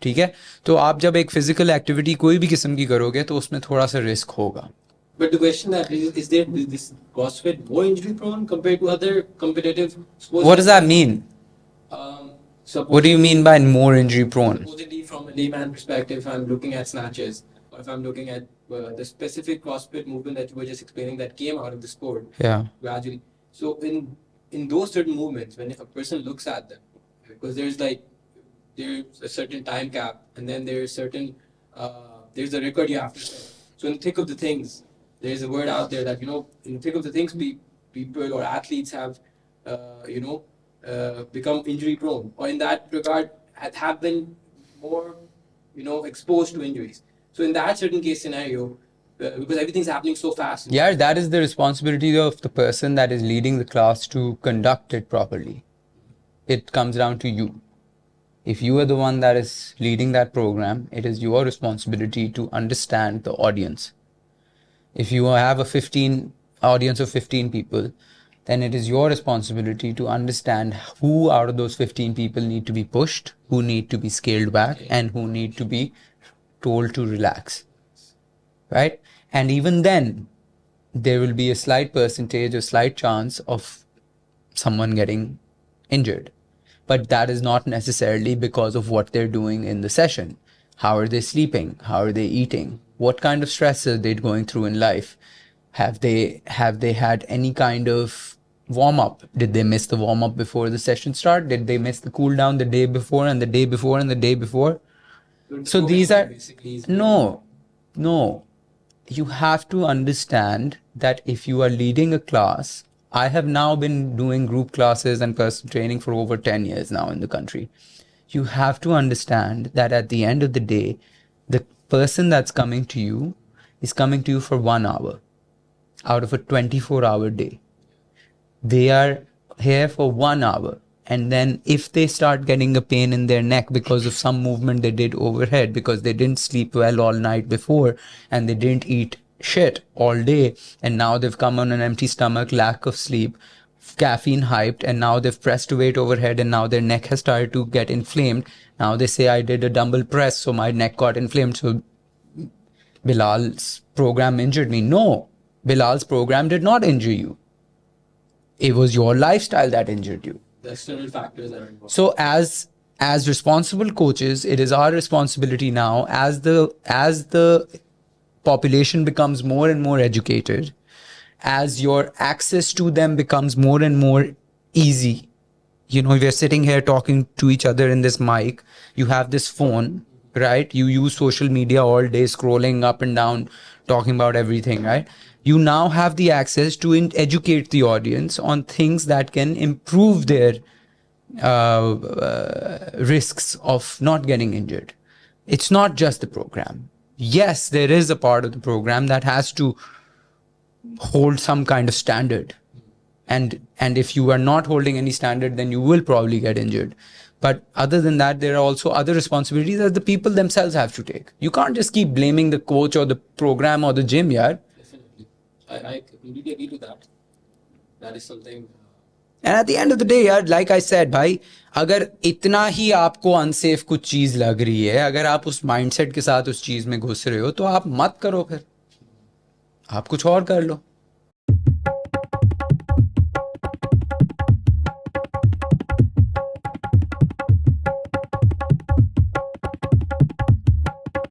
ठीक है, तो आप जब एक फिजिकल एक्टिविटी कोई भी किस्म की करोगे तो उसमें थोड़ा सा रिस्क होगा. But the question that is there this CrossFit more injury prone compared to other competitive sports? What does that mean? Um, What do you mean by more injury prone? Supposedly, from a layman perspective, if I'm looking at snatches, or if I'm looking at the specific CrossFit movement that you were just explaining that came out of the sport Yeah. gradually. So in those certain movements, when a person looks at them, because there's a certain time cap, and then there's a record you have to set. So in the thick of the things, there's a word out there that in the thick of the things, people or athletes have become injury prone, or in that regard have been more exposed to injuries. So in that certain case scenario, because everything's happening so fast. Yeah, that is the responsibility of the person that is leading the class to conduct it properly. It comes down to you. If you are the one that is leading that program, it is your responsibility to understand the audience. If you have a audience of 15 people, then it is your responsibility to understand who out of those 15 people need to be pushed, who need to be scaled back, and who need to be told to relax. Right? And even then, there will be a slight percentage, a slight chance of someone getting injured. But that is not necessarily because of what they're doing in the session. How are they sleeping? How are they eating? What kind of stress are they going through in life? Have they had any kind of warm up? Did they miss the warm up before the session start? Did they miss the cool down the day before and the day before and the day before? So these are no. You have to understand that if you are leading a class, I have now been doing group classes and personal training for over 10 years now in the country. You have to understand that at the end of the day, the person that's coming to you is coming to you for 1 hour out of a 24-hour day. They are here for 1 hour. And then if they start getting a pain in their neck because of some movement they did overhead, because they didn't sleep well all night before and they didn't eat shit all day, and now they've come on an empty stomach, lack of sleep, caffeine hyped, and now they've pressed weight overhead and now their neck has started to get inflamed. Now they say, I did a dumbbell press, so my neck got inflamed. So Bilal's program injured me. No, Bilal's program did not injure you. It was your lifestyle that injured you. The external factors that are involved. So as responsible coaches, it is our responsibility now, as the population becomes more and more educated, as your access to them becomes more and more easy. We're sitting here talking to each other in this mic. You have this phone, right? You use social media all day, scrolling up and down, talking about everything, right? You now have the access to educate the audience on things that can improve their risks of not getting injured. It's not just the program. Yes, there is a part of the program that has to hold some kind of standard. And if you are not holding any standard, then you will probably get injured. But other than that, there are also other responsibilities that the people themselves have to take. You can't just keep blaming the coach or the program or the gym, yaar. Definitely. I completely agree to that. That is something. And at the end of the day, यार, like I said, भाई, अगर इतना ही आपको unsafe कुछ चीज लग रही है, अगर आप उस माइंडसेट के साथ उस चीज में घुस रहे हो, तो आप मत करो फिर. आप कुछ और कर लो.